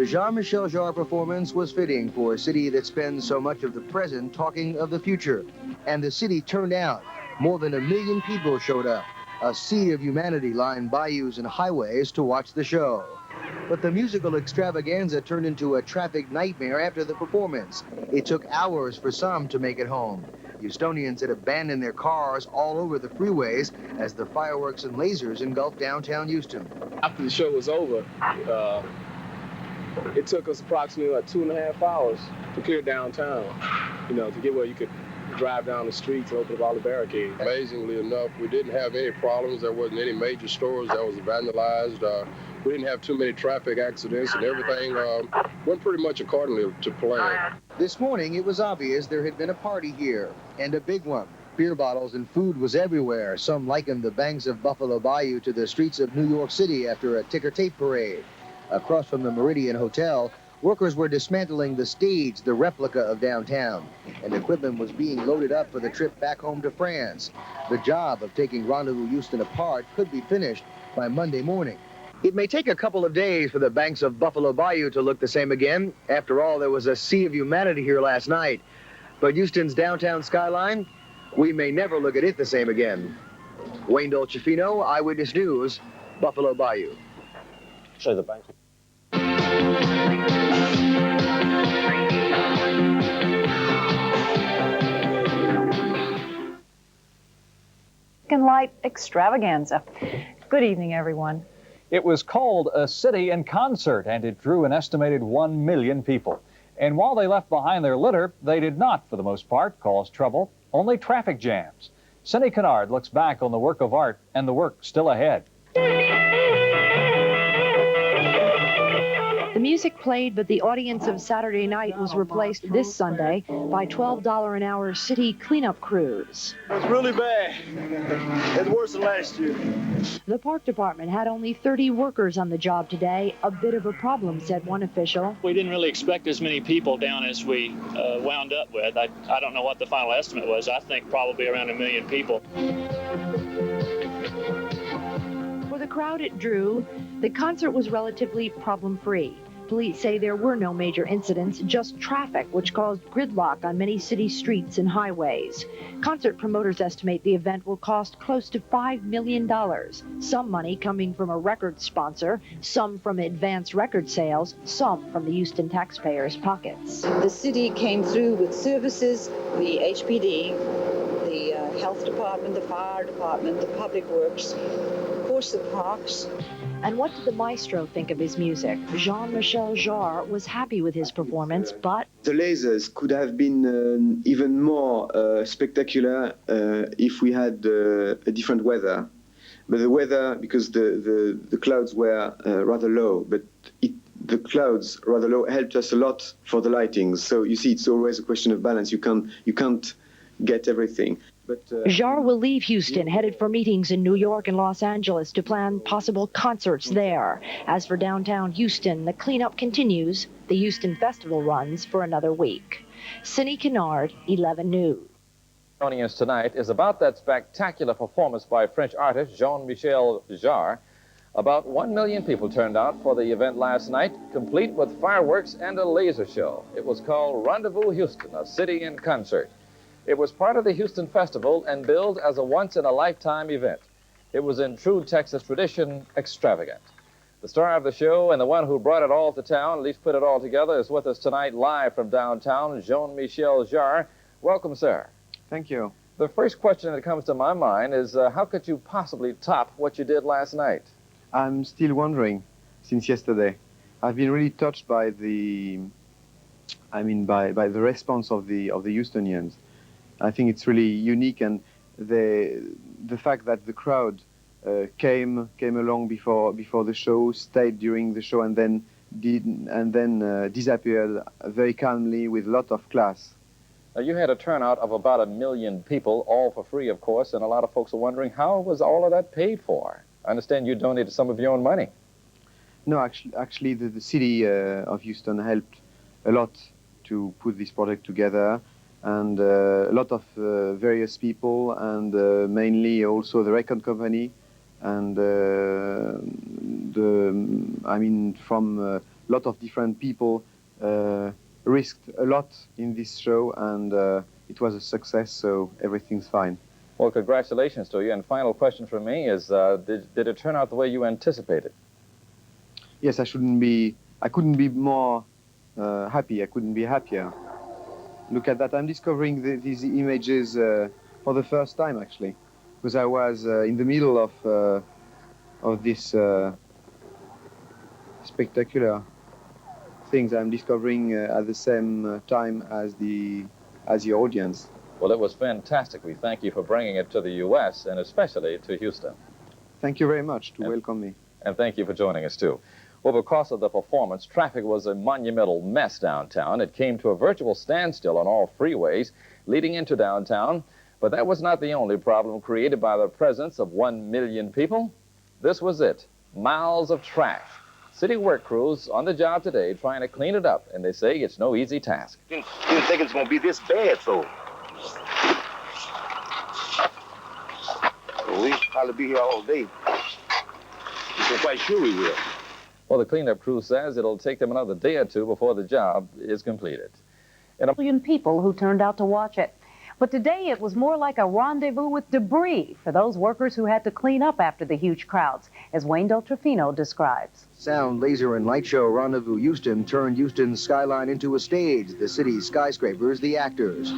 The Jean Michel Jarre performance was fitting for a city that spends so much of the present talking of the future. And the city turned out. More than 1 million people showed up. A sea of humanity lined bayous and highways to watch the show. But the musical extravaganza turned into a traffic nightmare after the performance. It took hours for some to make it home. Houstonians had abandoned their cars all over the freeways as the fireworks and lasers engulfed downtown Houston. After the show was over, it took us approximately like 2.5 hours to clear downtown, to get where you could drive down the streets and open up all the barricades. Amazingly enough, we didn't have any problems. There wasn't any major stores that was vandalized. We didn't have too many traffic accidents, and everything went pretty much accordingly to plan. This morning, it was obvious there had been a party here, and a big one. Beer bottles and food was everywhere. Some likened the banks of Buffalo Bayou to the streets of New York City after a ticker tape parade. Across from the Meridian Hotel, workers were dismantling the stage, the replica of downtown, and equipment was being loaded up for the trip back home to France. The job of taking Rendezvous Houston apart could be finished by Monday morning. It may take a couple of days for the banks of Buffalo Bayou to look the same again. After all, there was a sea of humanity here last night. But Houston's downtown skyline, we may never look at it the same again. Wayne Dolcefino, Eyewitness News, Buffalo Bayou. Show the bank. Light extravaganza. Good evening, everyone. It was called A City in Concert, and it drew an estimated 1 million people. And while they left behind their litter, they did not, for the most part, cause trouble, only traffic jams. Cindy Kennard looks back on the work of art and the work still ahead. The music played, but the audience of Saturday night was replaced this Sunday by $12 an hour city cleanup crews. It's really bad. It's worse than last year. The park department had only 30 workers on the job today, a bit of a problem, said one official. We didn't really expect as many people down as we wound up with. I don't know what the final estimate was. I think probably around 1 million people. For the crowd it drew, the concert was relatively problem-free. Police say there were no major incidents, just traffic, which caused gridlock on many city streets and highways. Concert promoters estimate the event will cost close to $5 million. Some money coming from a record sponsor, some from advance record sales, some from the Houston taxpayers' pockets. The city came through with services, the HPD, the health department, the fire department, the public works, of course the parks. And what did the maestro think of his music? Jean Michel Jarre was happy with his performance, but the lasers could have been even more spectacular if we had a different weather. But the weather, because the clouds were rather low, but the clouds rather low helped us a lot for the lighting. So you see, it's always a question of balance. You can't get everything. But, Jarre will leave Houston, headed for meetings in New York and Los Angeles to plan possible concerts there. As for downtown Houston, the cleanup continues. The Houston Festival runs for another week. Cindy Kennard, 11 News. Joining us tonight is about that spectacular performance by French artist Jean Michel Jarre. About 1 million people turned out for the event last night, complete with fireworks and a laser show. It was called Rendezvous Houston, a city in concert. It was part of the Houston Festival and billed as a once-in-a-lifetime event. It was in true Texas tradition, extravagant. The star of the show and the one who brought it all to town, at least put it all together, is with us tonight live from downtown, Jean Michel Jarre. Welcome, sir. Thank you. The first question that comes to my mind is how could you possibly top what you did last night? I'm still wondering since yesterday. I've been really touched by the response of the Houstonians. I think it's really unique, and the fact that the crowd came along before the show, stayed during the show, and then disappeared very calmly with a lot of class. Now, you had a turnout of about 1 million people, all for free, of course, and a lot of folks are wondering how was all of that paid for? I understand you donated some of your own money. No, actually, the city of Houston helped a lot to put this project together. And a lot of various people, and mainly also the record company, and from lot of different people risked a lot in this show, and it was a success, so everything's fine. Well, congratulations to you. And final question from me is, did it turn out the way you anticipated? Yes, I couldn't be more happy. I couldn't be happier. Look at that. I'm discovering these images for the first time, actually, because I was in the middle of this spectacular things I'm discovering at the same time as the audience. Well, it was fantastic. We thank you for bringing it to the U.S. and especially to Houston. Thank you very much to welcome me. And thank you for joining us, too. Well, because of the performance, traffic was a monumental mess downtown. It came to a virtual standstill on all freeways leading into downtown. But that was not the only problem created by the presence of 1 million people. This was it. Miles of trash. City work crews on the job today trying to clean it up, and they say it's no easy task. Didn't think it's going to be this bad, so. We'll probably be here all day. I'm quite sure we will. Well, the cleanup crew says it'll take them another day or two before the job is completed. And a million people who turned out to watch it. But today it was more like a rendezvous with debris for those workers who had to clean up after the huge crowds, as Wayne Del Trofino describes. Sound, laser, and light show Rendezvous Houston turned Houston's skyline into a stage, the city's skyscrapers the actors.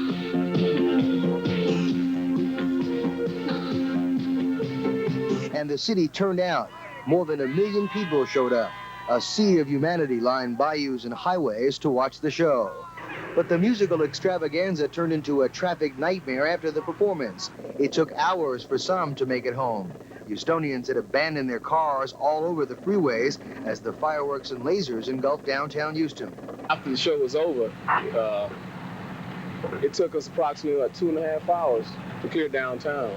And the city turned out. More than 1 million people showed up. A sea of humanity lined bayous and highways to watch the show. But the musical extravaganza turned into a traffic nightmare after the performance. It took hours for some to make it home. Houstonians had abandoned their cars all over the freeways as the fireworks and lasers engulfed downtown Houston. After the show was over, it took us approximately like 2.5 hours to clear downtown,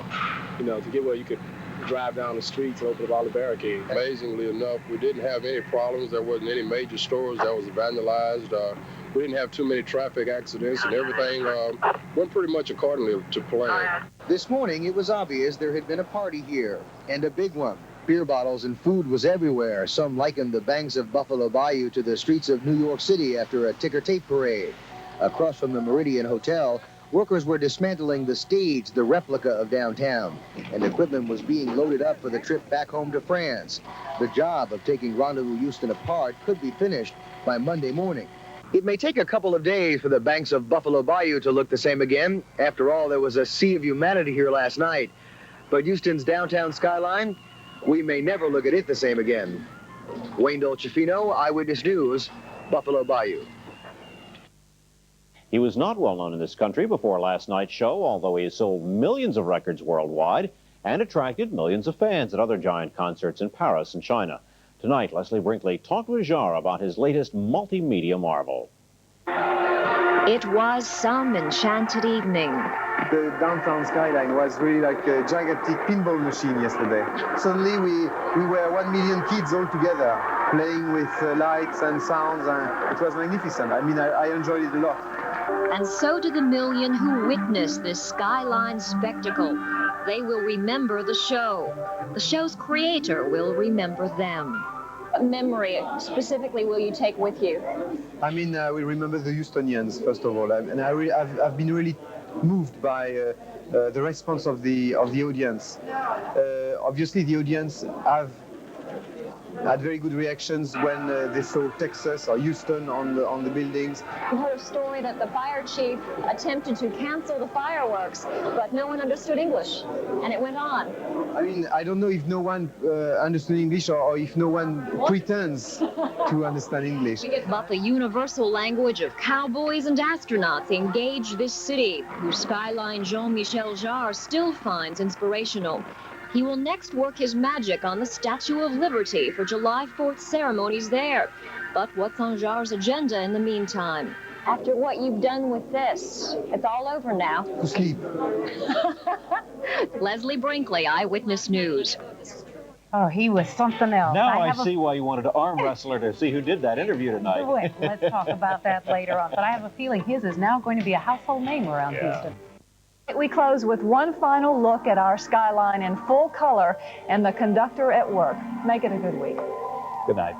to get where you could drive down the streets and open up all the barricades. Amazingly enough, we didn't have any problems. There wasn't any major stores that was vandalized. We didn't have too many traffic accidents, and everything went pretty much accordingly to plan. This morning, it was obvious there had been a party here, and a big one. Beer bottles and food was everywhere. Some likened the banks of Buffalo Bayou to the streets of New York City after a ticker tape parade. Across from the Meridian Hotel, workers were dismantling the stage, the replica of downtown, and equipment was being loaded up for the trip back home to France. The job of taking Rendezvous Houston apart could be finished by Monday morning. It may take a couple of days for the banks of Buffalo Bayou to look the same again. After all, there was a sea of humanity here last night. But Houston's downtown skyline, we may never look at it the same again. Wayne Del Trofino, Eyewitness News, Buffalo Bayou. He was not well known in this country before last night's show, although he has sold millions of records worldwide and attracted millions of fans at other giant concerts in Paris and China. Tonight, Leslie Brinkley talked with Jarre about his latest multimedia marvel. It was some enchanted evening. The downtown skyline was really like a gigantic pinball machine yesterday. Suddenly we were 1 million kids all together, playing with lights and sounds, and it was magnificent. I mean, I enjoyed it a lot. And so did the million who witnessed this skyline spectacle. They will remember the show. The show's creator will remember them. What memory specifically will you take with you? I mean, we remember the Houstonians, first of all. And I've been really moved by the response of the audience. Obviously, the audience have had very good reactions when they saw Texas or Houston on the buildings. I heard a story that the fire chief attempted to cancel the fireworks, but no one understood English, and it went on. I mean, I don't know if no one understood English or if no one pretends to understand English. But the universal language of cowboys and astronauts engaged this city, whose skyline Jean Michel Jarre still finds inspirational. He will next work his magic on the Statue of Liberty for July 4th ceremonies there. But what's on Jarre's agenda in the meantime? After what you've done with this, it's all over now. To sleep. Leslie Brinkley, Eyewitness News. Oh, he was something else. Now I see why you wanted to arm wrestle her to see who did that interview tonight. Wait, let's talk about that later on. But I have a feeling his is now going to be a household name around Houston. We close with one final look at our skyline in full color and the conductor at work. Make it a good week. Good night.